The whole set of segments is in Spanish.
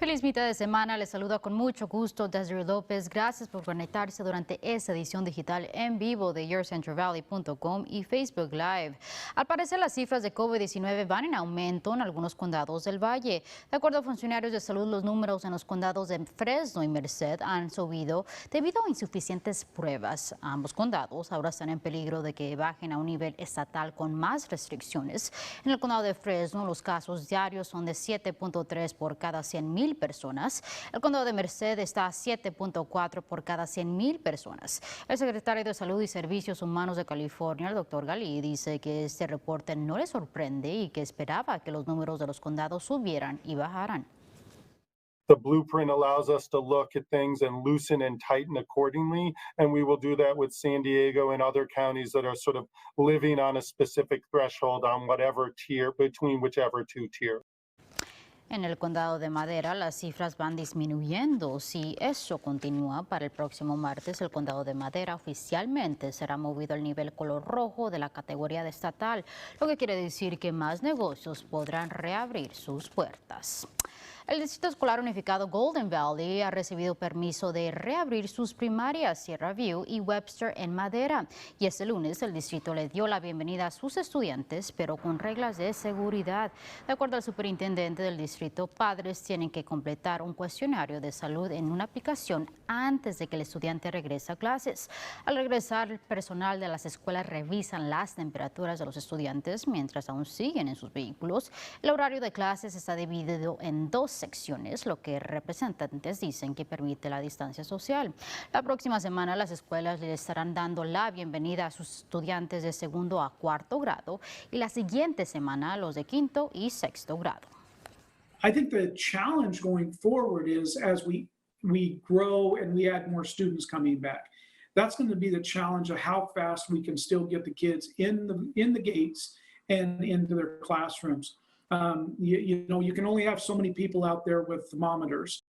Feliz mitad de semana, les saluda con mucho gusto Desiree López. Gracias por conectarse durante esta edición digital en vivo de YourCentralValley.com y Facebook Live. Al parecer, las cifras de COVID-19 van en aumento en algunos condados del Valle. De acuerdo a funcionarios de salud, los números en los condados de Fresno y Merced han subido debido a insuficientes pruebas. Ambos condados ahora están en peligro de que bajen a un nivel estatal con más restricciones. En el condado de Fresno, los casos diarios son de 7.3 por cada 100,000 personas. El condado de Merced está a 7.4 por cada 100,000 personas. El secretario de Salud y Servicios Humanos de California, el doctor Gali, dice que este reporte no le sorprende y que esperaba que los números de los condados subieran y bajaran. The blueprint allows us to look at things and loosen and tighten accordingly, and we will do that with San Diego and other counties that are sort of living on a specific threshold on whatever tier, between whichever two tiers. En el condado de Madera, las cifras van disminuyendo. Si eso continúa, para el próximo martes, el condado de Madera oficialmente será movido al nivel color rojo de la categoría de estatal, lo que quiere decir que más negocios podrán reabrir sus puertas. El Distrito Escolar Unificado Golden Valley ha recibido permiso de reabrir sus primarias Sierra View y Webster en Madera. Y este lunes el distrito le dio la bienvenida a sus estudiantes, pero con reglas de seguridad. De acuerdo al superintendente del distrito, padres tienen que completar un cuestionario de salud en una aplicación antes de que el estudiante regrese a clases. Al regresar, el personal de las escuelas revisan las temperaturas de los estudiantes mientras aún siguen en sus vehículos. El horario de clases está dividido en dos secciones, lo que representantes dicen que permite la distancia social. La próxima semana las escuelas le estarán dando la bienvenida a sus estudiantes de segundo a cuarto grado y la siguiente semana a los de quinto y sexto grado. I think the challenge going forward is as we grow and we add more students coming back. That's going to be the challenge of how fast we can still get the kids in the gates and into their classrooms. You know, you can only have so many people out there with thermometers.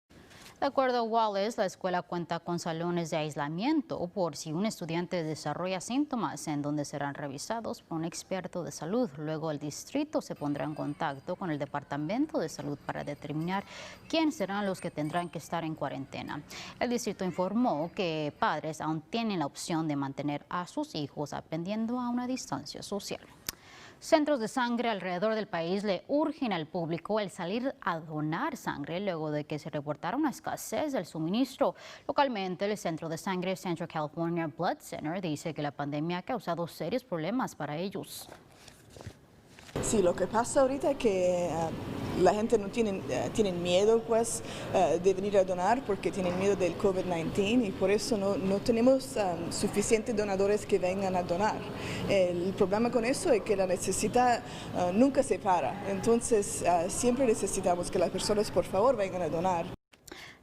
De acuerdo a Wallace, la escuela cuenta con salones de aislamiento por si un estudiante desarrolla síntomas, en donde serán revisados por un experto de salud. Luego el distrito se pondrá en contacto con el Departamento de Salud para determinar quiénes serán los que tendrán que estar en cuarentena. El distrito informó que padres aún tienen la opción de mantener a sus hijos aprendiendo a una distancia social. Centros de sangre alrededor del país le urgen al público el salir a donar sangre luego de que se reportara una escasez del suministro. Localmente, el Centro de Sangre Central California Blood Center dice que la pandemia ha causado serios problemas para ellos. Sí, lo que pasa ahorita es que la gente no tienen miedo pues, de venir a donar porque tienen miedo del COVID-19 y por eso no tenemos suficientes donadores que vengan a donar. El problema con eso es que la necesidad nunca se para, entonces siempre necesitamos que las personas por favor vengan a donar.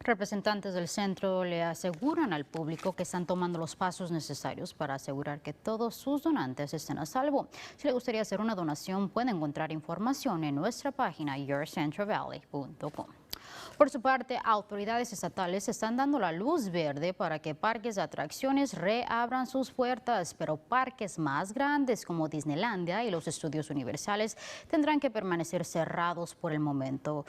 Representantes del centro le aseguran al público que están tomando los pasos necesarios para asegurar que todos sus donantes estén a salvo. Si le gustaría hacer una donación, puede encontrar información en nuestra página YourCentralValley.com. Por su parte, autoridades estatales están dando la luz verde para que parques de atracciones reabran sus puertas, pero parques más grandes como Disneylandia y los estudios universales tendrán que permanecer cerrados por el momento.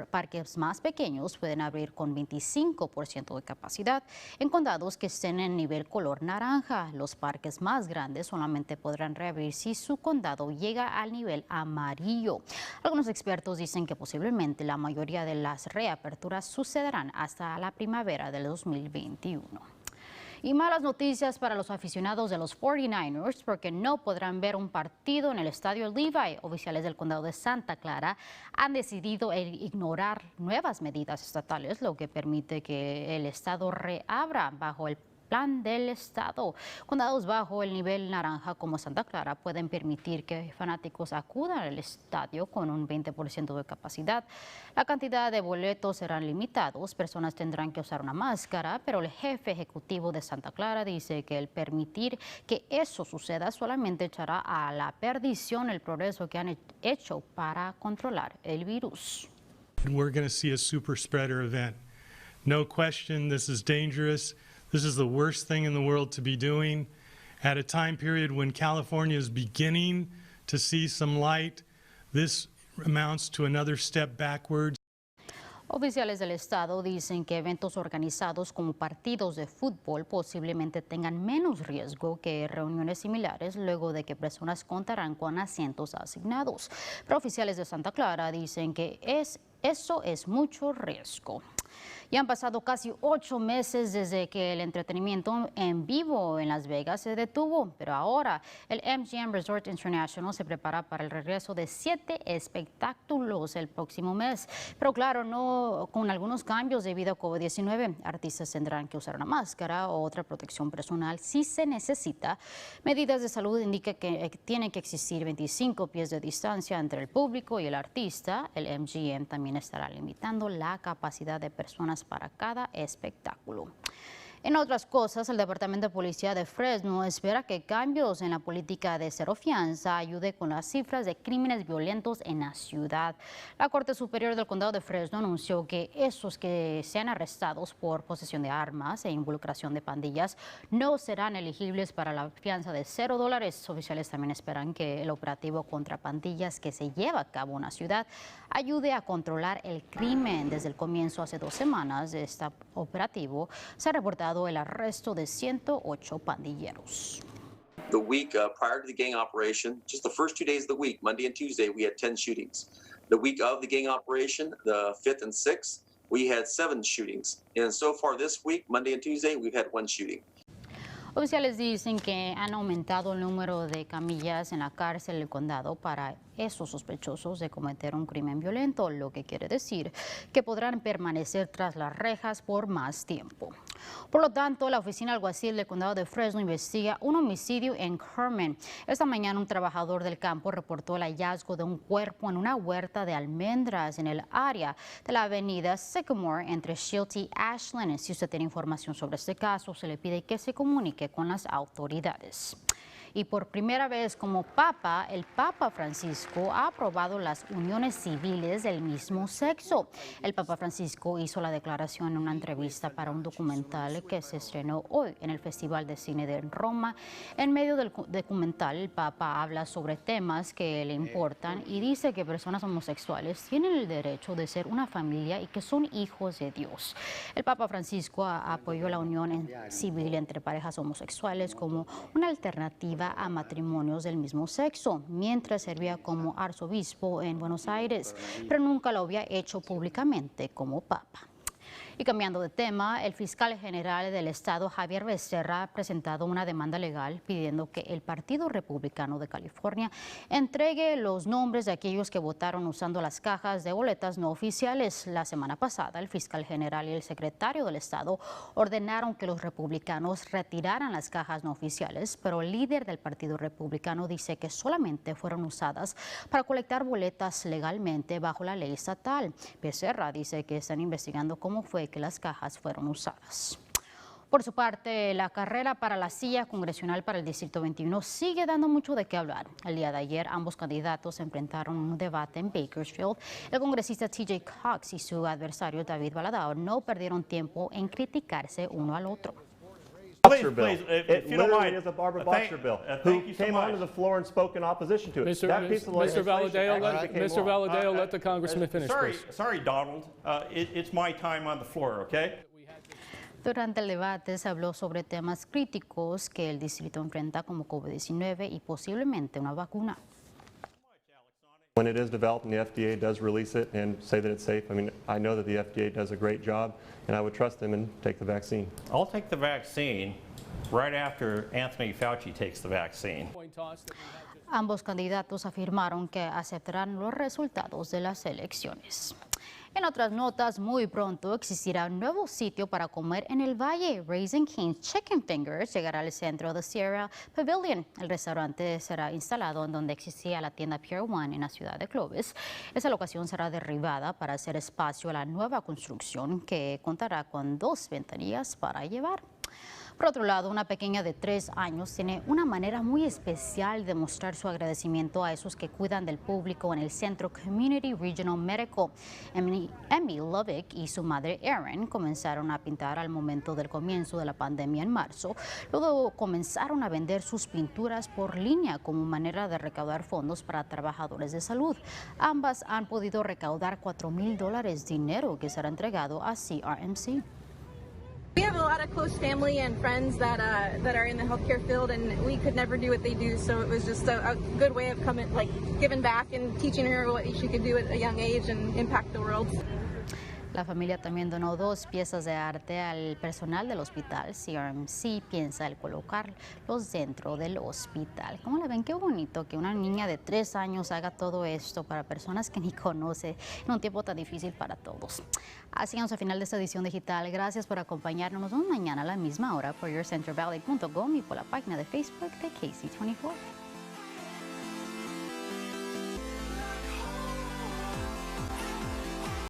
Parques más pequeños pueden abrir con 25% de capacidad en condados que estén en nivel color naranja. Los parques más grandes solamente podrán reabrir si su condado llega al nivel amarillo. Algunos expertos dicen que posiblemente la mayoría de las reaperturas sucederán hasta la primavera del 2021. Y malas noticias para los aficionados de los 49ers porque no podrán ver un partido en el estadio Levi. Oficiales del condado de Santa Clara han decidido ignorar nuevas medidas estatales, lo que permite que el estado reabra bajo el plan del estado. Condados bajo el nivel naranja como Santa Clara pueden permitir que fanáticos acudan al estadio con un 20% de capacidad. La cantidad de boletos serán limitados, personas tendrán que usar una máscara, pero el jefe ejecutivo de Santa Clara dice que el permitir que eso suceda solamente echará a la perdición el progreso que han hecho para controlar el virus. We're going to see a super spreader event. No question, this is dangerous. This is the worst thing in the world to be doing at a time period when California is beginning to see some light. This amounts to another step backwards. Oficiales del estado dicen que eventos organizados como partidos de fútbol posiblemente tengan menos riesgo que reuniones similares luego de que personas contarán con asientos asignados. Pero oficiales de Santa Clara dicen que eso es mucho riesgo. Ya han pasado casi 8 meses desde que el entretenimiento en vivo en Las Vegas se detuvo, pero ahora el MGM Resort International se prepara para el regreso de 7 espectáculos el próximo mes. Pero claro, no con algunos cambios debido a COVID-19. Artistas tendrán que usar una máscara o otra protección personal si se necesita. Medidas de salud indican que tienen que existir 25 pies de distancia entre el público y el artista. El MGM también estará limitando la capacidad de personas para cada espectáculo. En otras cosas, el Departamento de Policía de Fresno espera que cambios en la política de cero fianza ayude con las cifras de crímenes violentos en la ciudad. La Corte Superior del Condado de Fresno anunció que esos que sean arrestados por posesión de armas e involucración de pandillas no serán elegibles para la fianza de $0. Oficiales también esperan que el operativo contra pandillas que se lleva a cabo en la ciudad ayude a controlar el crimen. Desde el comienzo hace 2 semanas de este operativo se ha reportado el arresto de 108 pandilleros. The week prior to the gang operation, just the first 2 days of the week, Monday and Tuesday, we had 10 shootings. The week of the gang operation, the 5th and 6th, we had 7 shootings. And so far this week, Monday and Tuesday, we've had 1 shooting. Oficiales dicen que han aumentado el número de camillas en la cárcel del condado para esos sospechosos de cometer un crimen violento, lo que quiere decir que podrán permanecer tras las rejas por más tiempo. Por lo tanto, la oficina alguacil del condado de Fresno investiga un homicidio en Kerman. Esta mañana un trabajador del campo reportó el hallazgo de un cuerpo en una huerta de almendras en el área de la avenida Sycamore entre Shield y Ashland. Si usted tiene información sobre este caso, se le pide que se comunique con las autoridades. Y por primera vez como Papa, el Papa Francisco ha aprobado las uniones civiles del mismo sexo. El Papa Francisco hizo la declaración en una entrevista para un documental que se estrenó hoy en el Festival de Cine de Roma. En medio del documental, el Papa habla sobre temas que le importan y dice que personas homosexuales tienen el derecho de ser una familia y que son hijos de Dios. El Papa Francisco apoyó la unión civil entre parejas homosexuales como una alternativa a matrimonios del mismo sexo, mientras servía como arzobispo en Buenos Aires, pero nunca lo había hecho públicamente como papa. Y cambiando de tema, el fiscal general del estado, Javier Becerra, ha presentado una demanda legal pidiendo que el Partido Republicano de California entregue los nombres de aquellos que votaron usando las cajas de boletas no oficiales. La semana pasada, el fiscal general y el secretario del estado ordenaron que los republicanos retiraran las cajas no oficiales, pero el líder del Partido Republicano dice que solamente fueron usadas para colectar boletas legalmente bajo la ley estatal. Becerra dice que están investigando cómo fue que las cajas fueron usadas. Por su parte, la carrera para la silla congresional para el Distrito 21 sigue dando mucho de qué hablar. El día de ayer, ambos candidatos se enfrentaron en un debate en Bakersfield. El congresista TJ Cox y su adversario David Valadao no perdieron tiempo en criticarse uno al otro. Please, if you don't mind, is a Barbara Boxer bill, who came onto the floor and spoke in opposition to it. Mr. Valadao, let the congressman finish, please. Sorry, Donald. It's my time on the floor, okay? Durante el debate se habló sobre temas críticos que el distrito enfrenta como COVID-19 y posiblemente una vacuna. When it is developed and the FDA does release it and say that it's safe, I mean, I know that the FDA does a great job, and I would trust them and take the vaccine. I'll take the vaccine right after Anthony Fauci takes the vaccine. Ambos candidatos afirmaron que aceptarán los resultados de las elecciones. En otras notas, muy pronto existirá un nuevo sitio para comer en el valle. Raising Cane's Chicken Fingers llegará al centro de Sierra Pavilion. El restaurante será instalado en donde existía la tienda Pier 1 en la ciudad de Clovis. Esa locación será derribada para hacer espacio a la nueva construcción que contará con 2 ventanillas para llevar. Por otro lado, una pequeña de 3 años tiene una manera muy especial de mostrar su agradecimiento a esos que cuidan del público en el centro Community Regional Medical. Emmy Lovick y su madre Erin comenzaron a pintar al momento del comienzo de la pandemia en marzo. Luego comenzaron a vender sus pinturas por línea como manera de recaudar fondos para trabajadores de salud. Ambas han podido recaudar $4,000, dinero que será entregado a CRMC. We have a lot of close family and friends that are in the healthcare field, and we could never do what they do. So it was just a good way of coming, like giving back and teaching her what she could do at a young age and impact the world. La familia también donó 2 piezas de arte al personal del hospital. CRMC piensa el colocarlos dentro del hospital. ¿Cómo la ven? Qué bonito que una niña de 3 años haga todo esto para personas que ni conoce en un tiempo tan difícil para todos. Así llegamos al final de esta edición digital. Gracias por acompañarnos. Nos vemos mañana a la misma hora por YourCentralValley.com y por la página de Facebook de KC24.